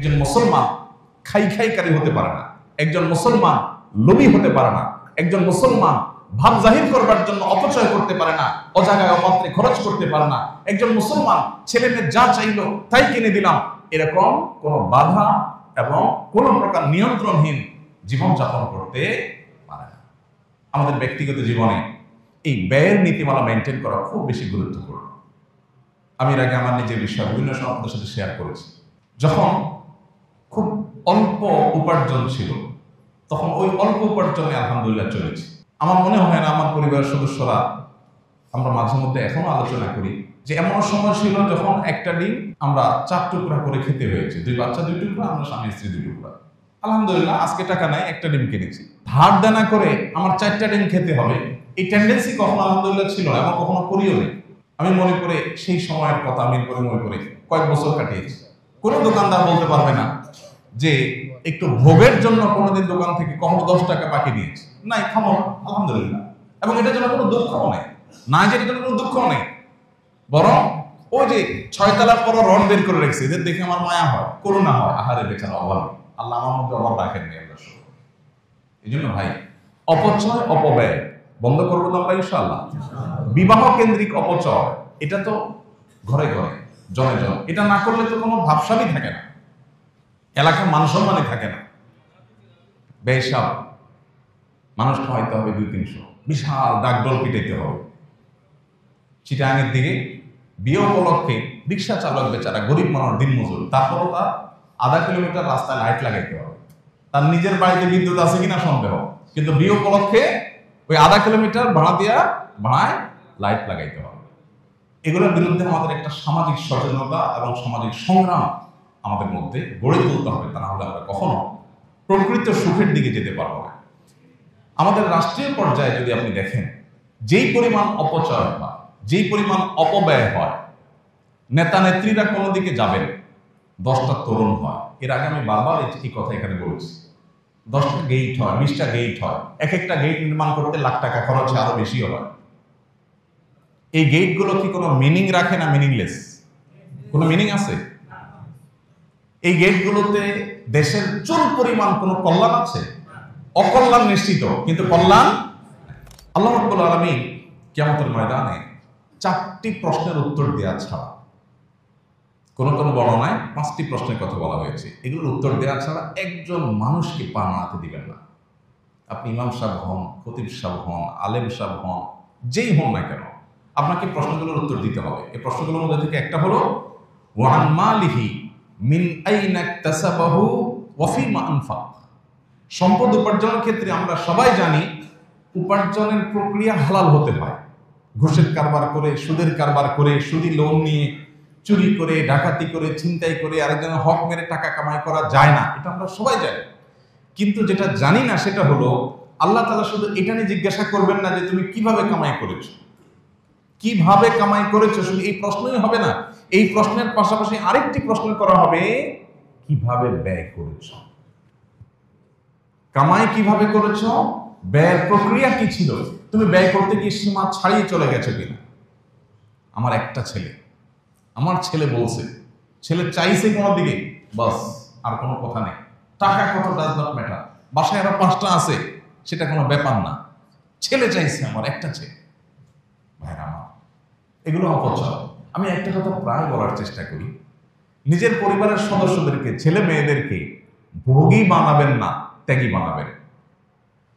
একজন মুসলমান খাইকারি হতে পারে না, একজন মুসলমান লোভী হতে পারে না, একজন মুসলমান ভাব জাহির করবার জন্য অপচয় করতে পারে না, অজাগায় অপাত্রে খরচ করতে পারে না, একজন মুসলমান ছেলে মেয়ে যা চাইলো তাই কিনে দিলাম, এরকম কোনো বাধা এবং কোনো প্রকার নিয়ন্ত্রণহীন জীবনযাপন করতে পারে না। আমাদের ব্যক্তিগত জীবনে এই ব্যয়ের নীতিমালা মেনটেন করা খুব বেশি গুরুত্বপূর্ণ। আমি এর আগে আমার নিজের বিষয় বিভিন্ন সময় আপনাদের সাথে শেয়ার করেছি। যখন খুব অল্প উপার্জন ছিল তখন ওই অল্প উপার্জনে আলহামদুলিল্লাহ চলেছে। আমার মনে হয় না আমার পরিবারের সদস্যরা, আমরা মাঝে মধ্যে এখনো আলোচনা করি যে এমন সময় ছিল যখন একটা ডিম আমরা 4 টুকরা করে খেতে হয়েছে, 2 বাচ্চা 2 টুকরা, আমরা স্বামী স্ত্রী 2 টুকরা। আলহামদুলিল্লাহ আজকে টাকা নাই, একটা ডিম কিনেছি। ধার দেনা করে আমার 4টা ডিম খেতে হবে, এই টেন্ডেন্সি কখনো আলহামদুলিল্লাহ ছিল না, আমার কখনো করিও নেই। আমি মনে করে সেই সময়ের কথা আমি মনে করে কয়েক বছর কাটিয়েছি। কোনো দোকানদার বলতে পারবে না যে একটু ভোগের জন্য কোনোদিন দোকান থেকে কখনো 10 টাকা বাকি দিয়েছে, নাই, খামো আলহামদুলিল্লাহ। এবং এটার জন্য কোনো দুঃখও নেই, না যেটার জন্য কোনো দুঃখও নেই, বরং ওই যে 6 তলার পর রড বের করে রেখেছে, এদের দেখে আমার মায়া হয়, করুণা হয়, আহারে বেচারা অভাবে, আল্লাহ আমার মধ্যে অভাব রাখেননি। আল্লাহ এই জন্য ভাই অপচয় অপব্যয় বন্ধ করবো তো আমরা ইনশাআল্লাহ। বিবাহ কেন্দ্রিক অপচয় এটা তো ঘরে ঘরে জনে জনে, এটা না করলে তো কোনো ভাবসাবই থাকে না, এলাকার মান সম্মানই থাকে না। বেশাব মানুষ খাওয়াইতে হবে 200-300, বিশাল ডাকডোল পিটাইতে হবে। চিটাঙের দিকে বিয়ে উপলক্ষে রিক্সা চালক বেচারা গরিব মানুষ, দিনমজুর, তারপরও তার আধা কিলোমিটার রাস্তায় লাইট লাগাইতে হবে। তার নিজের বাড়িতে বিদ্যুৎ আছে কিনা সন্দেহ, কিন্তু বিয়ে উপলক্ষে ওই আধা কিলোমিটার ভাড়ায় লাইট লাগাইতে হবে। এগুলোর বিরুদ্ধে আমাদের একটা সামাজিক সচেতনতা এবং সামাজিক সংগ্রাম আমাদের মধ্যে গড়ে তুলতে হবে, তা না হলে আমরা কখনো প্রকৃত সুখের দিকে যেতে পারবো না। আমাদের রাষ্ট্রীয় পর্যায়ে যদি আপনি দেখেন যেই পরিমাণ অপচয় হয়, যেই পরিমাণ অপব্যয় হয়, নেতা নেত্রীরা কোনো দিকে যাবেন, 10টা তরুণ হয়। এর আগে আমি বারবার এই কথা এখানে বলেছি, 10টা গেট হয়, 20টা গেট হয়, এক একটা গেট নির্মাণ করতে লাখ টাকা খরচ, আরো বেশিও হয়। এই গেটগুলো কি কোনো মিনিং রাখে না মিনিংলেস? কোনো মিনিং আছে? এই গেটগুলোতে দেশের চুল পরিমাণ কোনো কল্যাণ আছে? অকল্যাণ নিশ্চিত, কিন্তু কল্যাণ। আল্লাহ রাব্বুল আলামিন কিয়ামতের ময়দানে 4টি প্রশ্নের উত্তর দেওয়া ছাড়া, কোন কোন বর্ণনায় 5টি প্রশ্নের কথা বলা হয়েছে, এগুলোর উত্তর দেওয়া ছাড়া একজন মানুষকে পা নাড়াতে দিবেন না। আপনি ইমাম সাহেব হন, খতিব সাহেব হন, আলেম সাহেব হন, যেই হন না কেন, আপনাকে প্রশ্নগুলোর উত্তর দিতে হবে। এই প্রশ্নগুলোর মধ্যে থেকে একটা হলো ওয়ান মালিহি মিন আইনা ইকতাসাবাহু ওয়া ফিমা আনফাক। সম্পদ উপার্জনের ক্ষেত্রে আমরা সবাই জানি উপার্জনের প্রক্রিয়া হালাল হতে হয়। ঘুষের কারবার করে, সুদের কারবার করে, সুদি লোন নিয়ে, চুরি করে, ডাকাতি করে, ছিনতাই করে আরেকজনের হক মেরে টাকা কামাই করা যায় না, এটা আমরা সবাই জানি। কিন্তু যেটা জানি না সেটা হলো আল্লাহ তাআলা শুধু এটা নিয়ে জিজ্ঞাসা করবেন না যে তুমি কিভাবে কামাই করেছো, কিভাবে কামাই করেছো, শুধু এই প্রশ্নই হবে না। এই প্রশ্নের পাশাপাশি আরেকটি প্রশ্ন করা হবে, কিভাবে ব্যয় করেছো। কামাই কিভাবে করেছো, ব্যয়ের প্রক্রিয়া কি ছিল, তুমি ব্যয় করতে গিয়ে সীমা ছাড়িয়ে চলে গেছো কিনা। আমার একটা ছেলে, আমার ছেলে বলছে, ছেলে চাইছে কোনো দিকে, বাস আর কোনো কথা নেই, টাকা কত ডাজ নট ম্যাটার, বাসায় আরো 5টা আছে সেটা কোনো ব্যাপার না, ছেলে চাইছে, আমার একটা ছেলে। ভাইরা আমার, এগুলো অপচয়। আমি একটা কথা প্রায় বলার চেষ্টা করি, নিজের পরিবারের সদস্যদেরকে, ছেলে মেয়েদেরকে ভোগী বানাবেন না, ত্যাগী বানাবেন।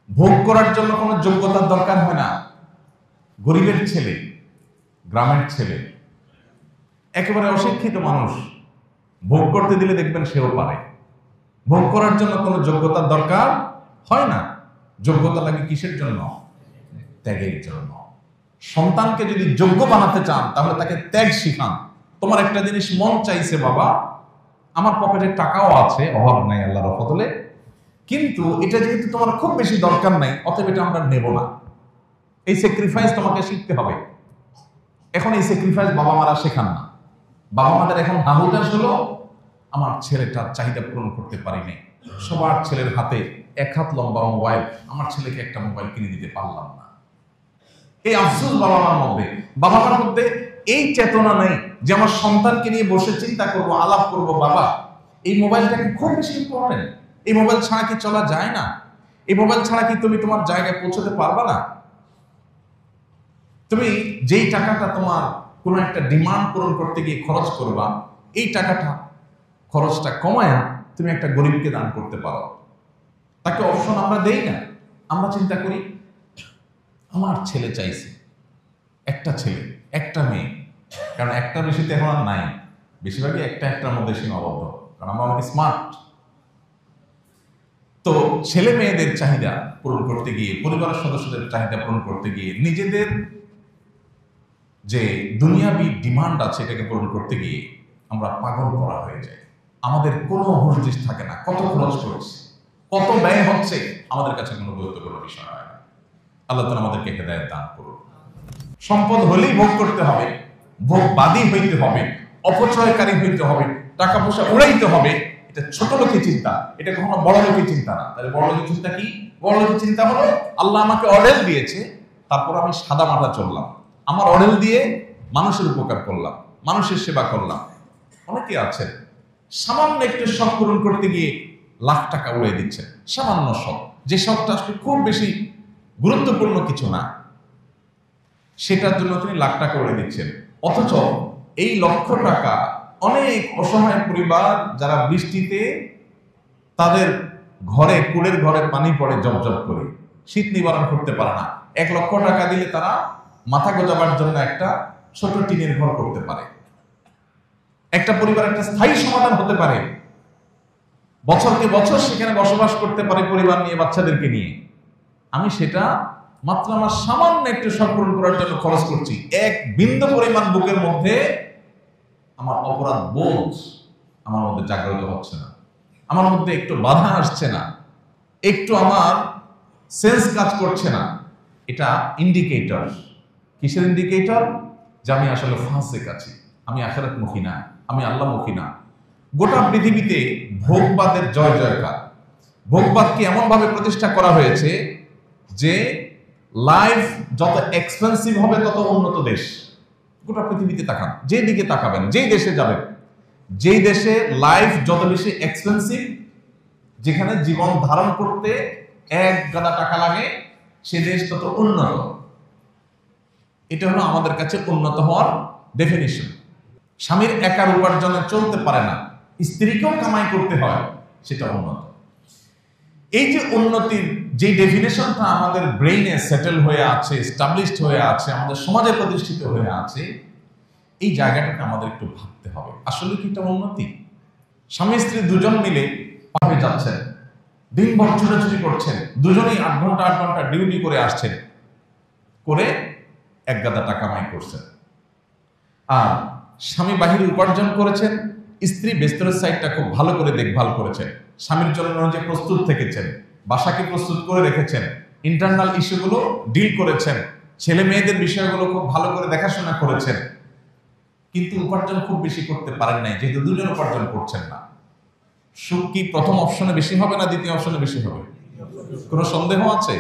ভোগ করার জন্য কোনো যোগ্যতার দরকার হয় না। গরিবের ছেলে, গ্রামের ছেলে, একেবারে অশিক্ষিত মানুষ ভোগ করতে দিলে দেখবেন সেও পারে। ভোগ করার জন্য কোনো যোগ্যতার দরকার হয় না। যোগ্যতা লাগে কিসের জন্য? ত্যাগের জন্য। সন্তানকে যদি যোগ্য বানাতে চান তাহলে তাকে ত্যাগ শিখান। তোমার একটা জিনিস মন চাইছে, বাবা আমার পকেটে টাকাও আছে, অভাব নাই আল্লাহর রহমতে, কিন্তু এটা যেহেতু তোমার খুব বেশি দরকার নাই, অতএব এটা আমরা নেব না। এই স্যাক্রিফাইস তোমাকে শিখতে হবে। এখন এই স্যাক্রিফাইস বাবা মারা শেখান না। বাবা মাদের এখন হাহুতাশ হলো, আমার ছেলেটার চাহিদা পূরণ করতে পারি নাই, সবার ছেলের হাতে 1 হাত লম্বা মোবাইল, আমার ছেলেকে একটা মোবাইল কিনে দিতে পারলাম না। এই আফসোস বাবা মার মধ্যে। বাবা মার মধ্যে এই চেতনা নেই যে আমার সন্তানকে নিয়ে বসে চিন্তা করব, আলাপ করব, বাবা এই মোবাইলটা কি খুব বেশি ইম্পর্টেন্ট? এই মোবাইল ছাড়া কি চলা যায় না? এই মোবাইল ছাড়া কি তুমি তোমার জায়গায় পৌঁছতে পারবা না? তুমি যেই টাকাটা তোমার কোনো একটা ডিমান্ড পূরণ করতে গিয়ে খরচ করবা, এই টাকাটা খরচটা কমায়া তুমি একটা গরিবকে দান করতে পারো। তাকে অপশন আমরা দেই না। আমরা চিন্তা করি আমার ছেলে চাইছে, একটা ছেলে একটা মেয়ে, কারণ একটা বেশিতে এখন আর নাই, বেশিরভাগই একটার মধ্যে সীমাবদ্ধ, কারণ আমরা অনেক স্মার্ট। তো ছেলে মেয়েদের চাহিদা পূরণ করতে গিয়ে, পরিবারের সদস্যদের চাহিদা পূরণ করতে গিয়ে, নিজেদের যে দুনিয়াবি ডিমান্ড আছে এটাকে পূরণ করতে গিয়ে আমরা পাগল করা হয়ে যাই। আমাদের কোনো হুঁশ থাকে না, কত খরচ করছে, কত ব্যয় হচ্ছে, আমাদের কাছে কোনো গুরুত্বপূর্ণ বিষয় হয় না। আল্লাহ তাআলা আমাদেরকে হেদায়েত দান করুন। সম্পদ হলেই ভোগ করতে হবে, ভোগবাদী হইতে হবে, অপচয়কারী হইতে হবে, টাকা পয়সা উড়াইতে হবে, এটা ছোট লোকের চিন্তা, এটা কখনো বড় লোকের চিন্তা না। তাহলে বড় লোকের চিন্তা কি? বড় লোকের চিন্তা হলো আল্লাহ আমাকে অর্ডার দিয়েছে, তারপর আমি সাদা মাথা চললাম, আমার অর্ডার দিয়ে মানুষের উপকার করলাম, মানুষের সেবা করলাম। অনেকে আছেন সামান্য একটু শখ পূরণ করতে গিয়ে লাখ টাকা উড়িয়ে দিচ্ছেন, সামান্য শখ, যে শখটা আসলে খুব বেশি গুরুত্বপূর্ণ কিছু না, সেটার জন্য তিনি লাখ টাকা উড়িয়ে দিচ্ছেন। অথচ এই লক্ষ টাকা অনেক অসহায় পরিবার যারা বৃষ্টিতে তাদের ঘরে, কুড়ের ঘরে পানি পড়ে জবজব করে, শীত নিবারণ করতে পারে না, 1 লক্ষ টাকা দিলে তারা মাথা গোজাবার জন্য একটা ছোট টিনের ঘর করতে পারে। একটা পরিবার একটা স্থায়ী সমাধান হতে পারে, বছরকে বছর সেখানে বসবাস করতে পারে পরিবার নিয়ে, বাচ্চাদেরকে নিয়ে। আমি সেটা মাত্র আমার সামান্য একটু শখ পূরণ করার জন্য খরচ করছি, 1 বিন্দু পরিমাণ বুকের মধ্যে আমার অপরাধ বোধ আমার মধ্যে জাগ্রত হচ্ছে না, আমার মধ্যে একটু বাধা আসছে না, একটু আমার সেন্স কাজ করছে না। এটা ইন্ডিকেটর। কিসের ইন্ডিকেটর? যে আমি আসলে ফাসিক আছি, আমি আখিরাতমুখী না, আমি আল্লাহমুখী না। গোটা পৃথিবীতে ভোগবাদের জয় জয়কার। ভোগবাদকে এমন ভাবে প্রতিষ্ঠা করা হয়েছে যে লাইফ যত এক্সপেন্সিভ হবে তত উন্নত দেশ। গোটা পৃথিবীতে তাকান, যে দিকে তাকাবেন, যেই দেশে যাবেন, যেই দেশে লাইফ যত বেশি এক্সপেন্সিভ, যেখানে জীবন ধারণ করতে 1 গাদা টাকা লাগে, সে দেশ তত উন্নত। এটা হলো আমাদের কাছে উন্নত হওয়ার ডেফিনিশন। স্বামীর একার উপার্জনে চলতে পারে না, স্ত্রীকেও কামাই করতে হয়, সেটা উন্নত। এই যে উন্নতির যে ডেফিনেশনটা আমাদের ব্রেইনে সেটেল হয়ে আছে, এস্টাবলিশড হয়ে আছে, আমাদের সমাজে প্রতিষ্ঠিত হয়ে আছে, এই জায়গাটাকে আমাদের একটু ভাবতে হবে, আসলে কি এটা উন্নতি? স্বামী স্ত্রী দুজন মিলে পাবে যাচ্ছেন, দিনভর ছুটাছুটি করছেন, দুজনেই 8 ঘন্টা ডিউটি করে আসছেন, করে 1 গাদা টাকা কামাই করছেন। আর স্বামী বাহিরে উপার্জন করেছেন, স্ত্রী বেস্তরের সাইডটা খুব ভালো করে দেখভাল করেছেন, স্বামীর জন্য যে প্রস্তুত থেকেছেন, বাসাকে প্রস্তুত করে রেখেছেন, ইন্টারনাল ইস্যুগুলো ডিল করেছেন, ছেলে মেয়েদের বিষয়গুলো খুব ভালো করে দেখাশোনা করেছেন। কিন্তু উপার্জন খুব বেশি করতে পারেন নাই, যেহেতু দুজন উপার্জন করছেন না। সুখ কি প্রথম অপশনে বেশি হবে না দ্বিতীয় অপশনে বেশি হবে? কোনো সন্দেহ আছে?